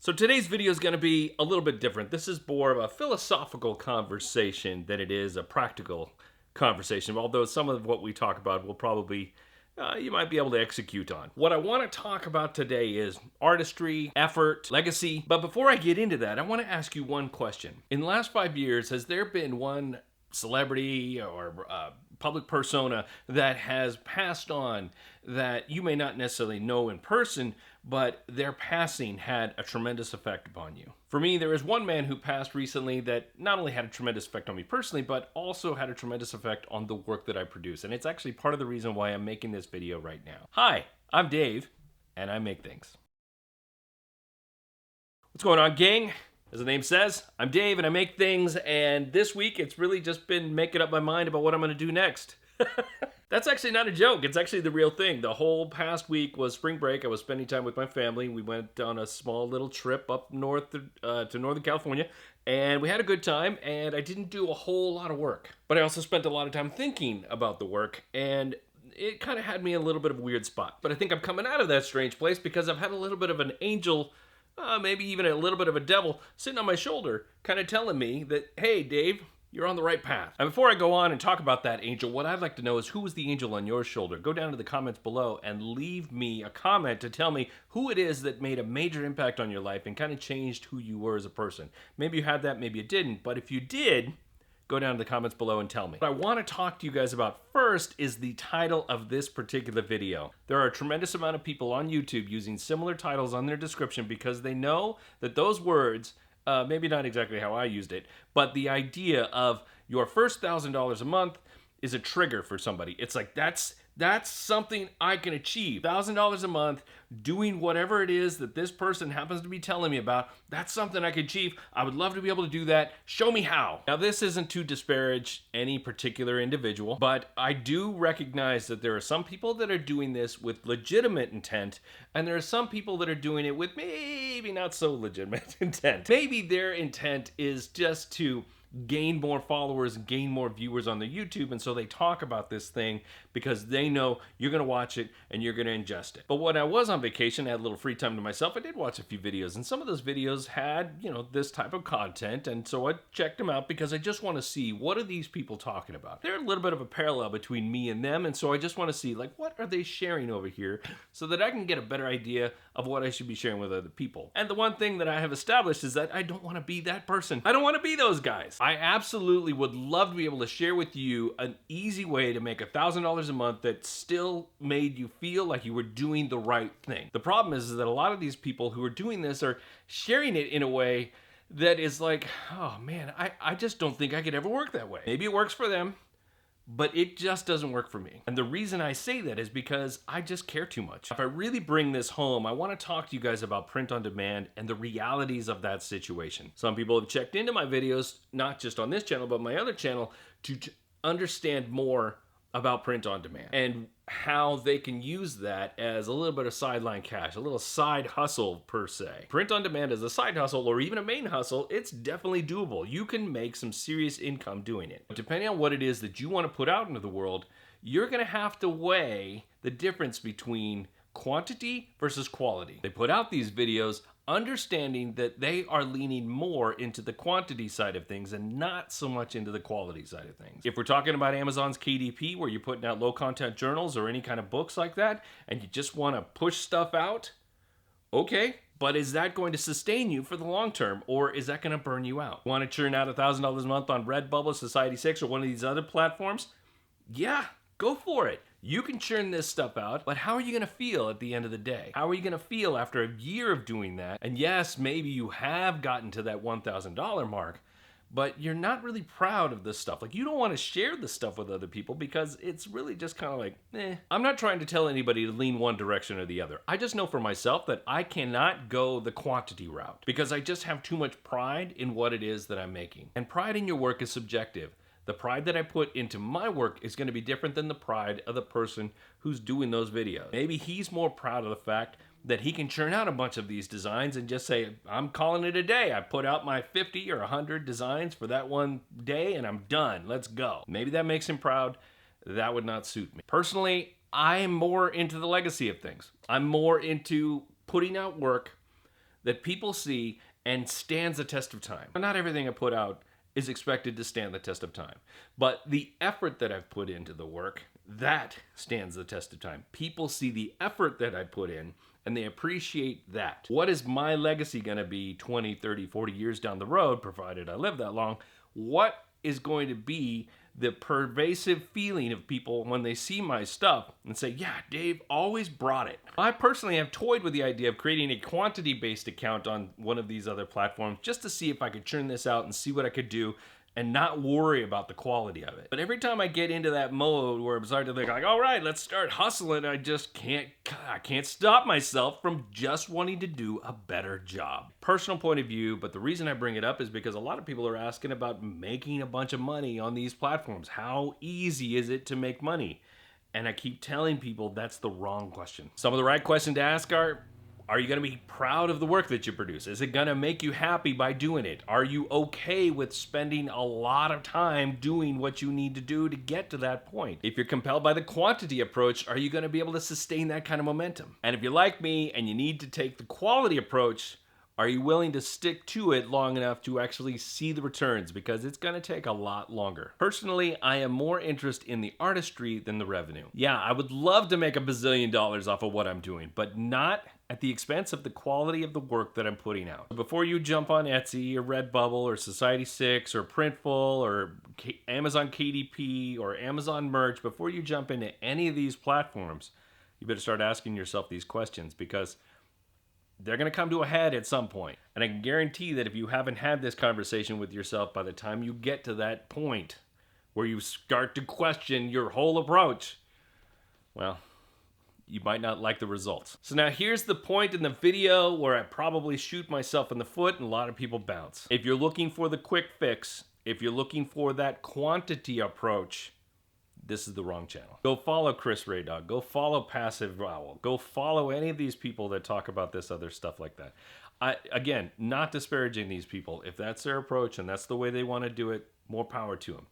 So today's video is going to be a little bit different. This is more of a philosophical conversation than it is a practical conversation, although some of what we talk about will probably, you might be able to execute on. What I want to talk about today is artistry, effort, legacy. But before I get into that, I want to ask you one question. In the last 5 years, has there been one celebrity or public persona that has passed on that you may not necessarily know in person, but their passing had a tremendous effect upon you? For me, there is one man who passed recently that not only had a tremendous effect on me personally, but also had a tremendous effect on the work that I produce. And it's actually part of the reason why I'm making this video right now. Hi, I'm Dave, and I make things. What's going on, gang? As the name says, I'm Dave and I make things, and this week it's really just been making up my mind about what I'm going to do next. That's actually not a joke. It's actually the real thing. The whole past week was spring break. I was spending time with my family. We went on a small little trip up north to Northern California, and we had a good time, and I didn't do a whole lot of work. But I also spent a lot of time thinking about the work, and it kind of had me in a little bit of a weird spot. But I think I'm coming out of that strange place because I've had a little bit of an angel, maybe even a little bit of a devil sitting on my shoulder, kind of telling me that, hey, Dave, you're on the right path. And before I go on and talk about that angel, what I'd like to know is, who was the angel on your shoulder? Go down to the comments below and leave me a comment to tell me who it is that made a major impact on your life and kind of changed who you were as a person. Maybe you had that, maybe you didn't, but if you did, go down to the comments below and tell me. What I want to talk to you guys about first is the title of this particular video. There are a tremendous amount of people on YouTube using similar titles on their description because they know that those words, maybe not exactly how I used it, but the idea of your first $1,000 a month is a trigger for somebody. It's like, that's something I can achieve. $1,000 a month, doing whatever it is that this person happens to be telling me about, that's something I can achieve. I would love to be able to do that. Show me how. Now, this isn't to disparage any particular individual, but I do recognize that there are some people that are doing this with legitimate intent, and there are some people that are doing it with maybe not so legitimate intent. Maybe their intent is just to gain more followers, gain more viewers on their YouTube, and so they talk about this thing because they know you're going to watch it and you're going to ingest it. But when I was on vacation, I had a little free time to myself, I did watch a few videos, and some of those videos had, this type of content, and so I checked them out because I just want to see, what are these people talking about? There's a little bit of a parallel between me and them, and so I just want to see, what are they sharing over here so that I can get a better idea of what I should be sharing with other people. And the one thing that I have established is that I don't want to be that person. I don't want to be those guys. I absolutely would love to be able to share with you an easy way to make $1,000 a month that still made you feel like you were doing the right thing. The problem is that a lot of these people who are doing this are sharing it in a way that is like, oh man, I just don't think I could ever work that way. Maybe it works for them, but it just doesn't work for me. And the reason I say that is because I just care too much. If I really bring this home, I want to talk to you guys about print on demand and the realities of that situation. Some people have checked into my videos, not just on this channel, but my other channel, to understand more about print on demand and how they can use that as a little bit of sideline cash, a little side hustle per se. Print on demand as a side hustle or even a main hustle, it's definitely doable. You can make some serious income doing it. But depending on what it is that you want to put out into the world, you're going to have to weigh the difference between quantity versus quality. They put out these videos understanding that they are leaning more into the quantity side of things and not so much into the quality side of things. If we're talking about Amazon's KDP, where you're putting out low content journals or any kind of books like that, and you just want to push stuff out, okay, but is that going to sustain you for the long term, or is that going to burn you out? Want to churn out $1,000 a month on Redbubble, Society6, or one of these other platforms? Yeah, go for it. You can churn this stuff out, but how are you going to feel at the end of the day? How are you going to feel after a year of doing that? And yes, maybe you have gotten to that $1,000 mark, but you're not really proud of this stuff. You don't want to share this stuff with other people because it's really just kind of like, eh. I'm not trying to tell anybody to lean one direction or the other. I just know for myself that I cannot go the quantity route because I just have too much pride in what it is that I'm making. And pride in your work is subjective. The pride that I put into my work is going to be different than the pride of the person who's doing those videos. Maybe he's more proud of the fact that he can churn out a bunch of these designs and just say, I'm calling it a day. I put out my 50 or 100 designs for that one day and I'm done. Let's go. Maybe that makes him proud. That would not suit me. Personally, I'm more into the legacy of things. I'm more into putting out work that people see and stands the test of time. Not everything I put out is expected to stand the test of time, but the effort that I've put into the work, that stands the test of time. People see the effort that I put in and they appreciate that. What is my legacy going to be 20, 30, 40 years down the road, provided I live that long? What is going to be the pervasive feeling of people when they see my stuff and say, yeah, Dave always brought it. I personally have toyed with the idea of creating a quantity-based account on one of these other platforms just to see if I could churn this out and see what I could do and not worry about the quality of it. But every time I get into that mode where I'm starting to think like, all right, let's start hustling, I can't stop myself from just wanting to do a better job. Personal point of view, but the reason I bring it up is because a lot of people are asking about making a bunch of money on these platforms. How easy is it to make money? And I keep telling people that's the wrong question. Some of the right questions to ask are you going to be proud of the work that you produce? Is it going to make you happy by doing it? Are you okay with spending a lot of time doing what you need to do to get to that point? If you're compelled by the quantity approach, are you going to be able to sustain that kind of momentum? And if you're like me and you need to take the quality approach, are you willing to stick to it long enough to actually see the returns? Because it's going to take a lot longer. Personally, I am more interested in the artistry than the revenue. Yeah, I would love to make $1 bazillion off of what I'm doing, but not at the expense of the quality of the work that I'm putting out. Before you jump on Etsy or Redbubble or Society6 or Printful or Amazon KDP or Amazon Merch, before you jump into any of these platforms, you better start asking yourself these questions, because they're going to come to a head at some point. And I can guarantee that if you haven't had this conversation with yourself by the time you get to that point where you start to question your whole approach, well, you might not like the results. So now here's the point in the video where I probably shoot myself in the foot and a lot of people bounce. If you're looking for the quick fix, if you're looking for that quantity approach, this is the wrong channel. Go follow Chris Raydog. Go follow Passive Owl. Go follow any of these people that talk about this other stuff like that. Again, not disparaging these people. If that's their approach and that's the way they want to do it, more power to them.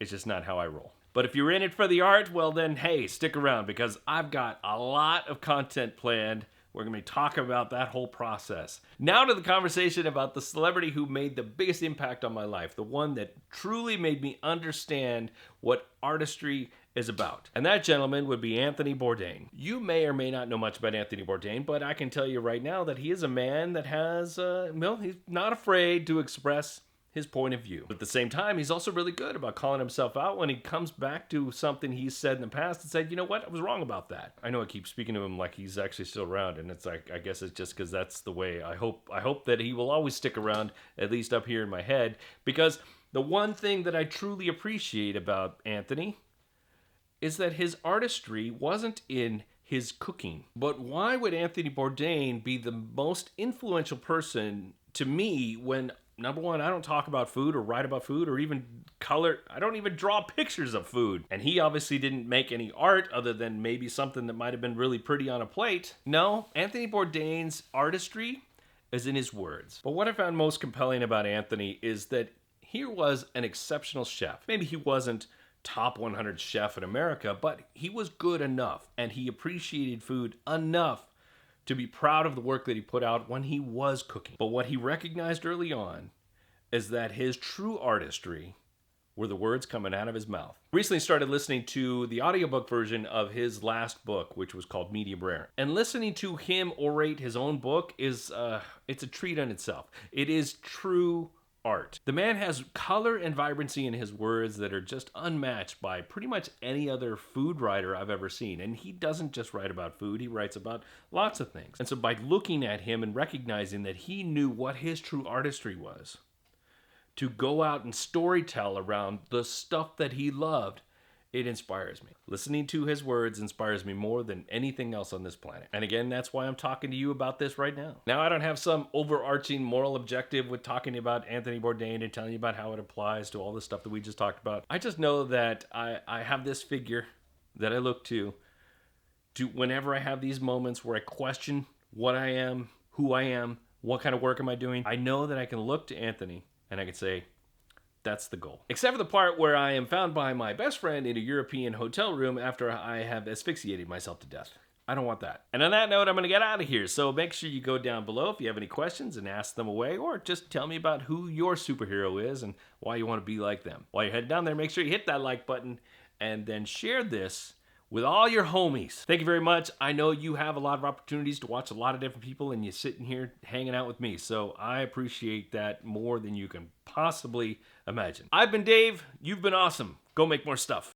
It's just not how I roll. But if you're in it for the art, well then, hey, stick around, because I've got a lot of content planned. We're going to be talking about that whole process. Now to the conversation about the celebrity who made the biggest impact on my life, the one that truly made me understand what artistry is about. And that gentleman would be Anthony Bourdain. You may or may not know much about Anthony Bourdain, but I can tell you right now that he is a man that has, he's not afraid to express his point of view. But at the same time, he's also really good about calling himself out when he comes back to something he's said in the past and said, you know what, I was wrong about that. I know I keep speaking to him like he's actually still around, and it's like, I guess it's just because that's the way. I hope that he will always stick around, at least up here in my head, because the one thing that I truly appreciate about Anthony is that his artistry wasn't in his cooking. But why would Anthony Bourdain be the most influential person to me when, number one, I don't talk about food or write about food or even color. I don't even draw pictures of food. And he obviously didn't make any art other than maybe something that might have been really pretty on a plate. No, Anthony Bourdain's artistry is in his words. But what I found most compelling about Anthony is that here was an exceptional chef. Maybe he wasn't top 100 chef in America, but he was good enough and he appreciated food enough to be proud of the work that he put out when he was cooking. But what he recognized early on is that his true artistry were the words coming out of his mouth. Recently started listening to the audiobook version of his last book, which was called Medium Rare. And listening to him orate his own book is, it's a treat in itself. It is true art. The man has color and vibrancy in his words that are just unmatched by pretty much any other food writer I've ever seen. And he doesn't just write about food, he writes about lots of things. And so by looking at him and recognizing that he knew what his true artistry was, to go out and storytell around the stuff that he loved, it inspires me. Listening to his words inspires me more than anything else on this planet. And again, that's why I'm talking to you about this right now. Now, I don't have some overarching moral objective with talking about Anthony Bourdain and telling you about how it applies to all the stuff that we just talked about. I just know that I have this figure that I look to whenever I have these moments where I question what I am, who I am, what kind of work am I doing. I know that I can look to Anthony and I can say, that's the goal. Except for the part where I am found by my best friend in a European hotel room after I have asphyxiated myself to death. I don't want that. And on that note, I'm going to get out of here. So make sure you go down below if you have any questions and ask them away, or just tell me about who your superhero is and why you want to be like them. While you're heading down there, make sure you hit that like button and then share this with all your homies. Thank you very much. I know you have a lot of opportunities to watch a lot of different people, and you're sitting here hanging out with me. So I appreciate that more than you can possibly imagine. I've been Dave. You've been awesome. Go make more stuff.